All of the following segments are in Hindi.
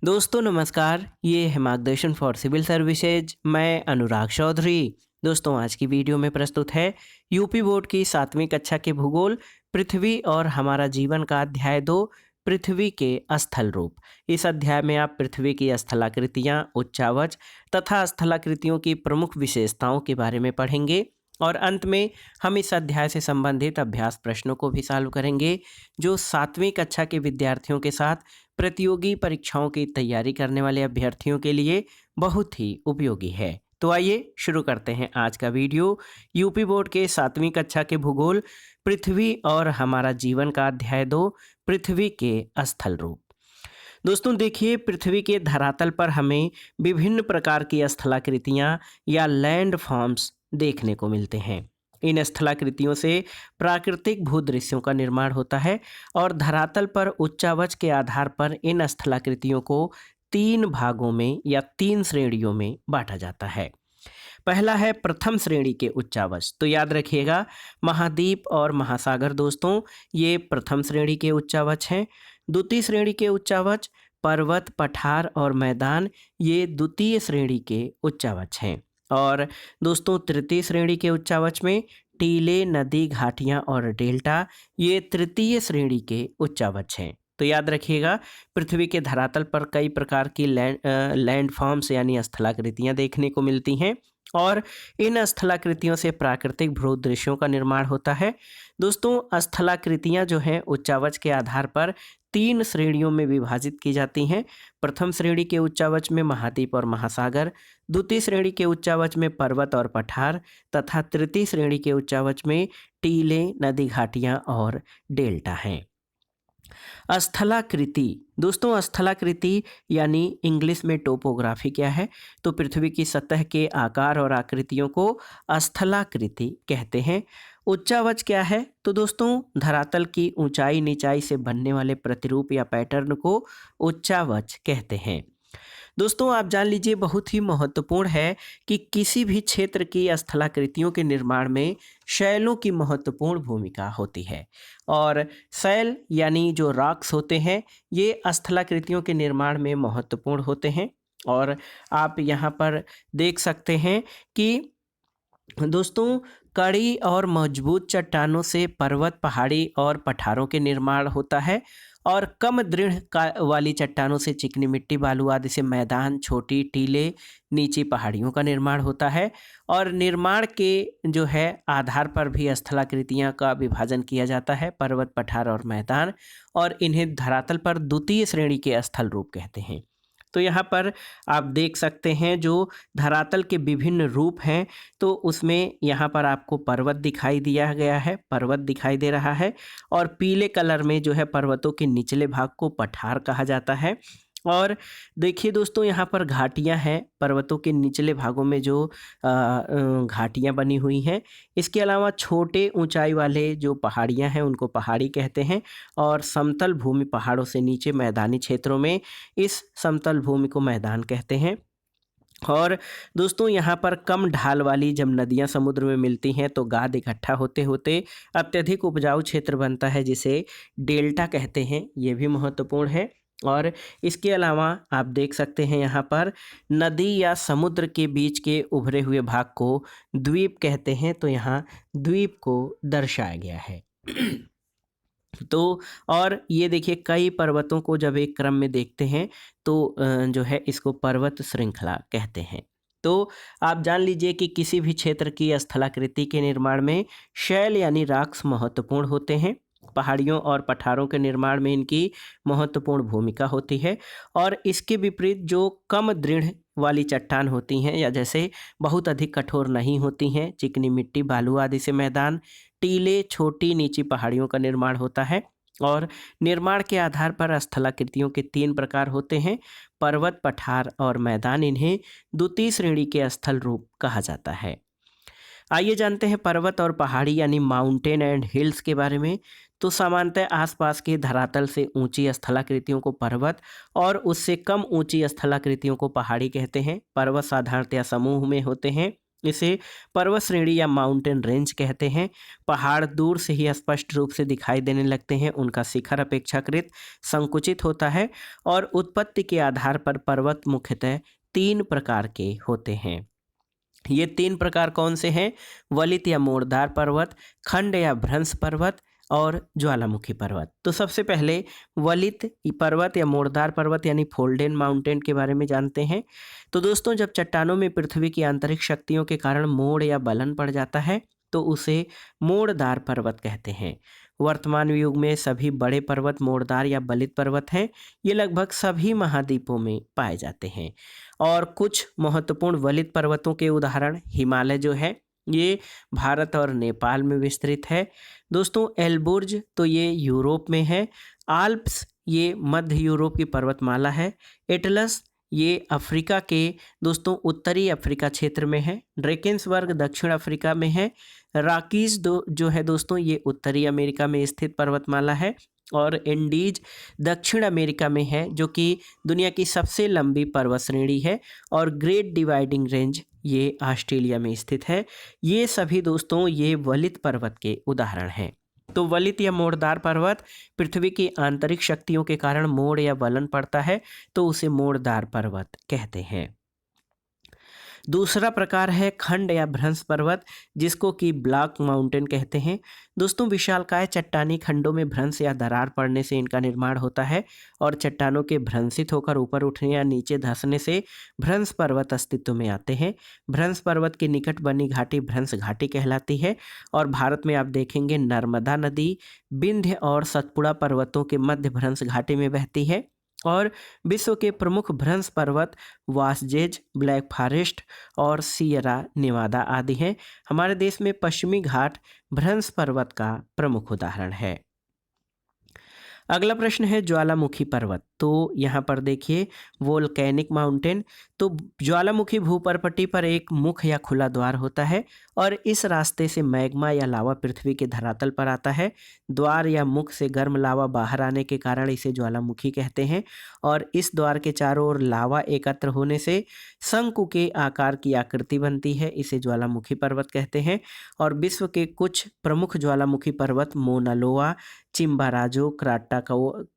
दोस्तों नमस्कार, ये है मार्गदर्शन फॉर सिविल सर्विसेज। मैं अनुराग चौधरी। दोस्तों आज की वीडियो में प्रस्तुत है यूपी बोर्ड की 7वीं कक्षा के भूगोल पृथ्वी और हमारा जीवन का अध्याय 2 पृथ्वी के स्थल रूप। इस अध्याय में आप पृथ्वी की स्थलाकृतियाँ, उच्चावच तथा स्थलाकृतियों की प्रमुख विशेषताओं के बारे में पढ़ेंगे और अंत में हम इस अध्याय से संबंधित अभ्यास प्रश्नों को भी सॉल्व करेंगे जो 7वीं कक्षा के विद्यार्थियों के साथ प्रतियोगी परीक्षाओं की तैयारी करने वाले अभ्यर्थियों के लिए बहुत ही उपयोगी है। तो आइए शुरू करते हैं आज का वीडियो। यूपी बोर्ड के 7वीं कक्षा के भूगोल पृथ्वी और हमारा जीवन का अध्याय 2 पृथ्वी के स्थल रूप। दोस्तों देखिए, पृथ्वी के धरातल पर हमें विभिन्न प्रकार की स्थलाकृतियाँ या लैंड फॉर्म्स देखने को मिलते हैं। इन स्थलाकृतियों से प्राकृतिक भूदृश्यों का निर्माण होता है और धरातल पर उच्चावच के आधार पर इन स्थलाकृतियों को 3 भागों में या 3 श्रेणियों में बांटा जाता है। पहला है प्रथम श्रेणी के उच्चावच। तो याद रखिएगा, महाद्वीप और महासागर दोस्तों ये प्रथम श्रेणी के उच्चावच हैं। द्वितीय श्रेणी के उच्चावच पर्वत, पठार और मैदान ये द्वितीय श्रेणी के उच्चावच हैं। और दोस्तों तृतीय श्रेणी के उच्चावच में टीले, नदी, घाटियाँ और डेल्टा ये तृतीय श्रेणी के उच्चावच हैं। तो याद रखिएगा, पृथ्वी के धरातल पर कई प्रकार की लैंड फॉर्म्स यानी स्थलाकृतियाँ देखने को मिलती हैं और इन स्थलाकृतियों से प्राकृतिक भूदृश्यों का निर्माण होता है। दोस्तों स्थलाकृतियाँ जो हैं उच्चावच के आधार पर 3 श्रेणियों में विभाजित की जाती हैं। प्रथम श्रेणी के उच्चावच में महाद्वीप और महासागर, द्वितीय श्रेणी के उच्चावच में पर्वत और पठार तथा तृतीय श्रेणी के उच्चावच में टीले, नदी, घाटियाँ और डेल्टा हैं। स्थलाकृति दोस्तों, स्थलाकृति यानी इंग्लिश में टोपोग्राफी क्या है? तो पृथ्वी की सतह के आकार और आकृतियों को स्थलाकृति कहते हैं। उच्चावच क्या है? तो दोस्तों धरातल की ऊंचाई नीचाई से बनने वाले प्रतिरूप या पैटर्न को उच्चावच कहते हैं। दोस्तों आप जान लीजिए, बहुत ही महत्वपूर्ण है कि किसी भी क्षेत्र की स्थलाकृतियों के निर्माण में शैलों की महत्वपूर्ण भूमिका होती है और शैल यानी जो रॉक्स होते हैं ये स्थलाकृतियों के निर्माण में महत्वपूर्ण होते हैं। और आप यहाँ पर देख सकते हैं कि दोस्तों कड़ी और मजबूत चट्टानों से पर्वत, पहाड़ी और पठारों के निर्माण होता है और कम दृढ़ वाली चट्टानों से चिकनी मिट्टी, बालू आदि से मैदान, छोटी टीले, नीची पहाड़ियों का निर्माण होता है। और निर्माण के जो है आधार पर भी स्थलाकृतियाँ का विभाजन किया जाता है, पर्वत, पठार और मैदान, और इन्हें धरातल पर द्वितीय श्रेणी के स्थल रूप कहते हैं। तो यहाँ पर आप देख सकते हैं जो धरातल के विभिन्न रूप हैं, तो उसमें यहाँ पर आपको पर्वत दिखाई दिया गया है, पर्वत दिखाई दे रहा है और पीले कलर में जो है पर्वतों के निचले भाग को पठार कहा जाता है। और देखिए दोस्तों यहाँ पर घाटियाँ हैं, पर्वतों के निचले भागों में जो घाटियाँ बनी हुई हैं। इसके अलावा छोटे ऊंचाई वाले जो पहाड़ियाँ हैं उनको पहाड़ी कहते हैं और समतल भूमि पहाड़ों से नीचे मैदानी क्षेत्रों में इस समतल भूमि को मैदान कहते हैं। और दोस्तों यहाँ पर कम ढाल वाली जब नदियाँ समुद्र में मिलती हैं तो गाद इकट्ठा होते होते अत्यधिक उपजाऊ क्षेत्र बनता है जिसे डेल्टा कहते हैं, ये भी महत्वपूर्ण है। और इसके अलावा आप देख सकते हैं यहाँ पर नदी या समुद्र के बीच के उभरे हुए भाग को द्वीप कहते हैं, तो यहाँ द्वीप को दर्शाया गया है। तो और ये देखिए कई पर्वतों को जब एक क्रम में देखते हैं तो जो है इसको पर्वत श्रृंखला कहते हैं। तो आप जान लीजिए कि किसी भी क्षेत्र की स्थलाकृति के निर्माण में शैल यानी रॉक्स महत्वपूर्ण होते हैं। पहाड़ियों और पठारों के निर्माण में इनकी महत्वपूर्ण भूमिका होती है और इसके विपरीत जो कम दृढ़ वाली चट्टान होती हैं या जैसे बहुत अधिक कठोर नहीं होती हैं, चिकनी मिट्टी, बालू आदि से मैदान, टीले, छोटी नीची पहाड़ियों का निर्माण होता है। और निर्माण के आधार पर स्थलाकृतियों के 3 प्रकार होते हैं, पर्वत, पठार और मैदान। इन्हें द्वितीय श्रेणी के स्थल रूप कहा जाता है। आइए जानते हैं पर्वत और पहाड़ी यानी माउंटेन एंड हिल्स के बारे में। तो सामान्यतः आसपास के धरातल से ऊंची स्थलाकृतियों को पर्वत और उससे कम ऊंची स्थलाकृतियों को पहाड़ी कहते हैं। पर्वत साधारणतया समूह में होते हैं इसे पर्वत श्रेणी या माउंटेन रेंज कहते हैं। पहाड़ दूर से ही स्पष्ट रूप से दिखाई देने लगते हैं, उनका शिखर अपेक्षाकृत संकुचित होता है और उत्पत्ति के आधार पर पर्वत मुख्यतः 3 प्रकार के होते हैं। ये 3 प्रकार कौन से हैं? वलित या मोड़दार पर्वत, खंड या भ्रंश पर्वत और ज्वालामुखी पर्वत। तो सबसे पहले वलित पर्वत या मोड़दार पर्वत यानी फोल्डेन माउंटेन के बारे में जानते हैं। तो दोस्तों, जब चट्टानों में पृथ्वी की आंतरिक शक्तियों के कारण मोड़ या बलन पड़ जाता है तो उसे मोड़दार पर्वत कहते हैं। वर्तमान युग में सभी बड़े पर्वत मोड़दार या बलित पर्वत हैं। ये लगभग सभी महाद्वीपों में पाए जाते हैं। और कुछ महत्वपूर्ण वलित पर्वतों के उदाहरण, हिमालय जो है ये भारत और नेपाल में विस्तृत है। दोस्तों, एल्बुर्ज तो ये यूरोप में है। आल्प्स ये मध्य यूरोप की पर्वतमाला है। एटलस ये अफ्रीका के दोस्तों उत्तरी अफ्रीका क्षेत्र में है। ड्रेकेंसबर्ग दक्षिण अफ्रीका में है। रॉकीज जो है दोस्तों ये उत्तरी अमेरिका में स्थित पर्वतमाला है। और एंडीज दक्षिण अमेरिका में है, जो कि दुनिया की सबसे लंबी पर्वत श्रेणी है। और ग्रेट डिवाइडिंग रेंज ये ऑस्ट्रेलिया में स्थित है। ये सभी दोस्तों ये वलित पर्वत के उदाहरण हैं। तो वलित या मोड़दार पर्वत पृथ्वी की आंतरिक शक्तियों के कारण मोड़ या वलन पड़ता है तो उसे मोड़दार पर्वत कहते हैं। दूसरा प्रकार है खंड या भ्रंश पर्वत, जिसको कि ब्लॉक माउंटेन कहते हैं। दोस्तों, विशालकाय चट्टानी खंडों में भ्रंश या दरार पड़ने से इनका निर्माण होता है और चट्टानों के भ्रंशित होकर ऊपर उठने या नीचे धंसने से भ्रंश पर्वत अस्तित्व में आते हैं। भ्रंश पर्वत के निकट बनी घाटी भ्रंश घाटी कहलाती है। और भारत में आप देखेंगे नर्मदा नदी विंध्य और सतपुड़ा पर्वतों के मध्य भ्रंश घाटी में बहती है। और विश्व के प्रमुख भ्रंश पर्वत वासजेज, ब्लैक फॉरेस्ट और सियरा नेवादा आदि हैं। हमारे देश में पश्चिमी घाट भ्रंश पर्वत का प्रमुख उदाहरण है। अगला प्रश्न है ज्वालामुखी पर्वत। तो यहाँ पर देखिए वोल्केनिक माउंटेन। तो ज्वालामुखी भूपर्पटी पर एक मुख या खुला द्वार होता है और इस रास्ते से मैग्मा या लावा पृथ्वी के धरातल पर आता है। द्वार या मुख से गर्म लावा बाहर आने के कारण इसे ज्वालामुखी कहते हैं। और इस द्वार के चारों ओर लावा एकत्र होने से शंकु के आकार की आकृति बनती है, इसे ज्वालामुखी पर्वत कहते हैं। और विश्व के कुछ प्रमुख ज्वालामुखी पर्वत मोनालोआ, चिम्बाराजो,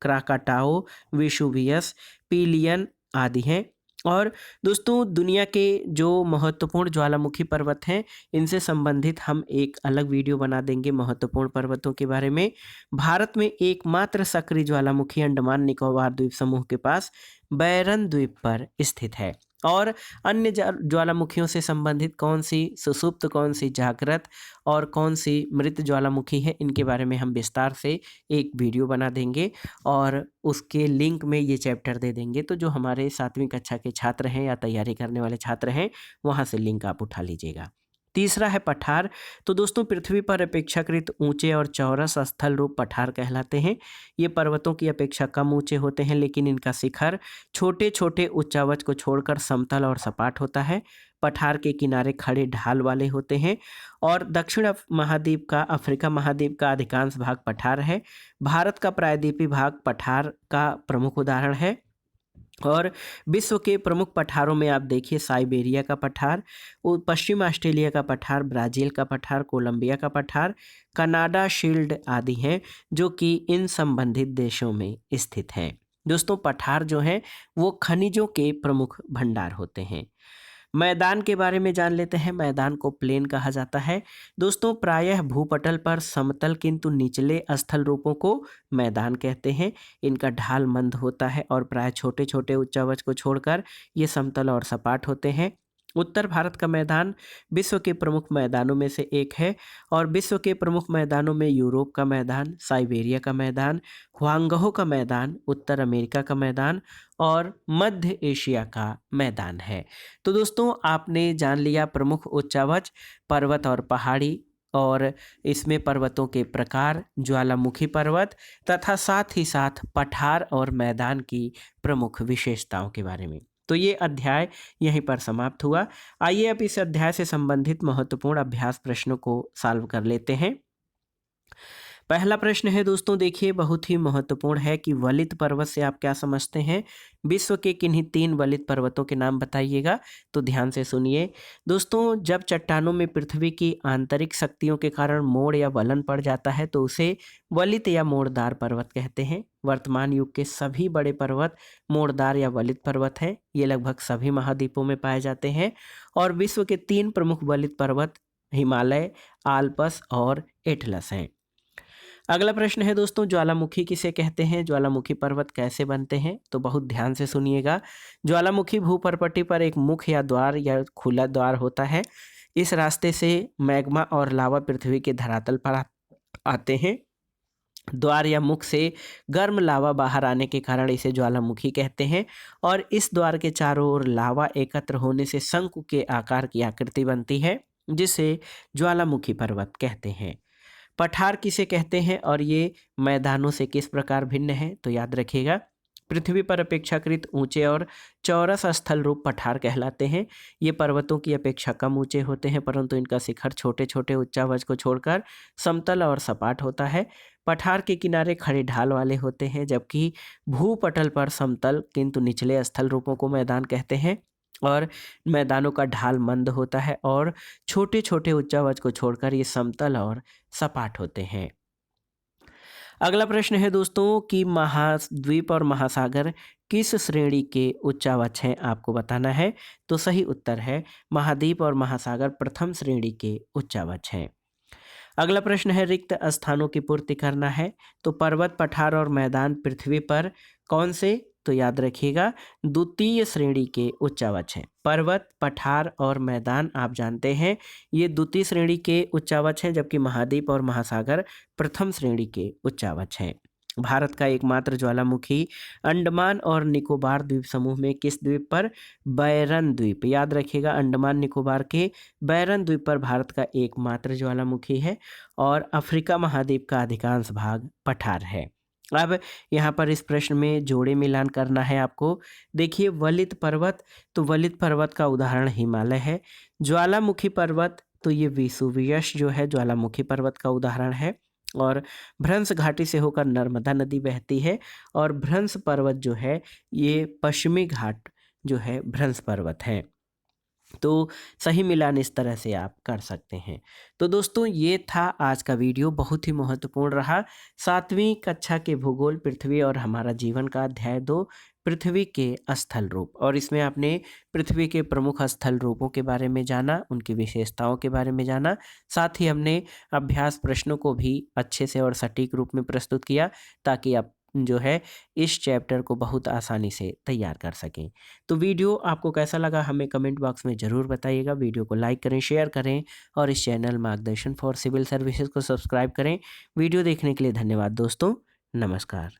क्राकाटाओ, वेसुवियस, पिलियन आदि हैं। और दोस्तों, दुनिया के जो महत्वपूर्ण ज्वालामुखी पर्वत हैं इनसे संबंधित हम एक अलग वीडियो बना देंगे महत्वपूर्ण पर्वतों के बारे में। भारत में एकमात्र सक्रिय ज्वालामुखी अंडमान निकोबार द्वीप समूह के पास बैरन द्वीप पर स्थित है। और अन्य ज्वालामुखियों से संबंधित कौन सी सुषुप्त, कौन सी जागृत और कौन सी मृत ज्वालामुखी है, इनके बारे में हम विस्तार से एक वीडियो बना देंगे और उसके लिंक में ये चैप्टर दे देंगे। तो जो हमारे 7वीं कक्षा के छात्र हैं या तैयारी करने वाले छात्र हैं वहाँ से लिंक आप उठा लीजिएगा। तीसरा है पठार। तो दोस्तों, पृथ्वी पर अपेक्षाकृत ऊंचे और चौरस स्थल रूप पठार कहलाते हैं। ये पर्वतों की अपेक्षा कम ऊंचे होते हैं, लेकिन इनका शिखर छोटे छोटे उच्चावच को छोड़कर समतल और सपाट होता है। पठार के किनारे खड़े ढाल वाले होते हैं। और दक्षिण महाद्वीप का, अफ्रीका महाद्वीप का अधिकांश भाग पठार है। भारत का प्रायद्वीपीय भाग पठार का प्रमुख उदाहरण है। और विश्व के प्रमुख पठारों में आप देखिए साइबेरिया का पठार, पश्चिम ऑस्ट्रेलिया का पठार, ब्राज़ील का पठार, कोलंबिया का पठार, कनाडा शील्ड आदि हैं जो कि इन संबंधित देशों में स्थित हैं। दोस्तों, पठार जो हैं वो खनिजों के प्रमुख भंडार होते हैं। मैदान के बारे में जान लेते हैं। मैदान को प्लेन कहा जाता है। दोस्तों, प्रायः भूपटल पर समतल किंतु निचले स्थल रूपों को मैदान कहते हैं। इनका ढाल मंद होता है और प्राय छोटे छोटे उच्चावच को छोड़कर ये समतल और सपाट होते हैं। उत्तर भारत का मैदान विश्व के प्रमुख मैदानों में से एक है। और विश्व के प्रमुख मैदानों में यूरोप का मैदान, साइबेरिया का मैदान, ह्वांगहो का मैदान, उत्तर अमेरिका का मैदान और मध्य एशिया का मैदान है। तो दोस्तों, आपने जान लिया प्रमुख उच्चावच, पर्वत और पहाड़ी, और इसमें पर्वतों के प्रकार, ज्वालामुखी पर्वत तथा साथ ही साथ पठार और मैदान की प्रमुख विशेषताओं के बारे में। तो ये अध्याय यहीं पर समाप्त हुआ। आइए अब इस अध्याय से संबंधित महत्वपूर्ण अभ्यास प्रश्नों को सॉल्व कर लेते हैं। पहला प्रश्न है दोस्तों, देखिए बहुत ही महत्वपूर्ण है कि वलित पर्वत से आप क्या समझते हैं। विश्व के किन्हीं 3 वलित पर्वतों के नाम बताइएगा। तो ध्यान से सुनिए दोस्तों, जब चट्टानों में पृथ्वी की आंतरिक शक्तियों के कारण मोड़ या वलन पड़ जाता है तो उसे वलित या मोड़दार पर्वत कहते हैं। वर्तमान युग के सभी बड़े पर्वत मोड़दार या वलित पर्वत हैं। ये लगभग सभी महाद्वीपों में पाए जाते हैं। और विश्व के 3 प्रमुख वलित पर्वत हिमालय, आल्प्स और एटलस हैं। अगला प्रश्न है दोस्तों, ज्वालामुखी किसे कहते हैं, ज्वालामुखी पर्वत कैसे बनते हैं। तो बहुत ध्यान से सुनिएगा। ज्वालामुखी भूपर्पटी पर एक मुख या द्वार या खुला द्वार होता है। इस रास्ते से मैग्मा और लावा पृथ्वी के धरातल पर आते हैं। द्वार या मुख से गर्म लावा बाहर आने के कारण इसे ज्वालामुखी कहते हैं। और इस द्वार के चारों ओर लावा एकत्र होने से शंकु के आकार की आकृति बनती है, जिसे ज्वालामुखी पर्वत कहते हैं। पठार किसे कहते हैं और ये मैदानों से किस प्रकार भिन्न है। तो याद रखिएगा, पृथ्वी पर अपेक्षाकृत ऊंचे और चौरस स्थल रूप पठार कहलाते हैं। ये पर्वतों की अपेक्षा कम ऊंचे होते हैं, परंतु इनका शिखर छोटे छोटे उच्चावच को छोड़कर समतल और सपाट होता है। पठार के किनारे खड़े ढाल वाले होते हैं, जबकि भूपटल पर समतल किंतु निचले स्थल रूपों को मैदान कहते हैं। और मैदानों का ढाल मंद होता है और छोटे छोटे उच्चावच को छोड़कर ये समतल और सपाट होते हैं। अगला प्रश्न है दोस्तों कि महाद्वीप और महासागर किस श्रेणी के उच्चावच हैं, आपको बताना है। तो सही उत्तर है महाद्वीप और महासागर प्रथम श्रेणी के उच्चावच हैं। अगला प्रश्न है, रिक्त स्थानों की पूर्ति करना है। तो पर्वत, पठार और मैदान पृथ्वी पर कौन से। तो याद रखिएगा, द्वितीय श्रेणी के उच्चावच हैं। पर्वत, पठार और मैदान आप जानते हैं ये द्वितीय श्रेणी के उच्चावच हैं, जबकि महाद्वीप और महासागर प्रथम श्रेणी के उच्चावच हैं। भारत का एकमात्र ज्वालामुखी अंडमान और निकोबार द्वीप समूह में किस द्वीप पर। बैरन द्वीप। याद रखिएगा, अंडमान निकोबार के बैरन द्वीप पर भारत का एकमात्र ज्वालामुखी है। और अफ्रीका महाद्वीप का अधिकांश भाग पठार है। अब यहाँ पर इस प्रश्न में जोड़े मिलान करना है आपको। देखिए, वलित पर्वत, तो वलित पर्वत का उदाहरण हिमालय है। ज्वालामुखी पर्वत, तो ये वेसुवियस जो है ज्वालामुखी पर्वत का उदाहरण है। और भ्रंश घाटी से होकर नर्मदा नदी बहती है। और भ्रंश पर्वत जो है ये पश्चिमी घाट जो है भ्रंश पर्वत है। तो सही मिलान इस तरह से आप कर सकते हैं। तो दोस्तों, ये था आज का वीडियो, बहुत ही महत्वपूर्ण रहा। 7वीं कक्षा के भूगोल पृथ्वी और हमारा जीवन का अध्याय 2 पृथ्वी के स्थल रूप। और इसमें आपने पृथ्वी के प्रमुख स्थल रूपों के बारे में जाना, उनकी विशेषताओं के बारे में जाना। साथ ही हमने अभ्यास प्रश्नों को भी अच्छे से और सटीक रूप में प्रस्तुत किया, ताकि आप जो है इस चैप्टर को बहुत आसानी से तैयार कर सकें। तो वीडियो आपको कैसा लगा हमें कमेंट बॉक्स में ज़रूर बताइएगा। वीडियो को लाइक करें, शेयर करें और इस चैनल मार्गदर्शन फॉर सिविल सर्विसेज को सब्सक्राइब करें। वीडियो देखने के लिए धन्यवाद दोस्तों। नमस्कार।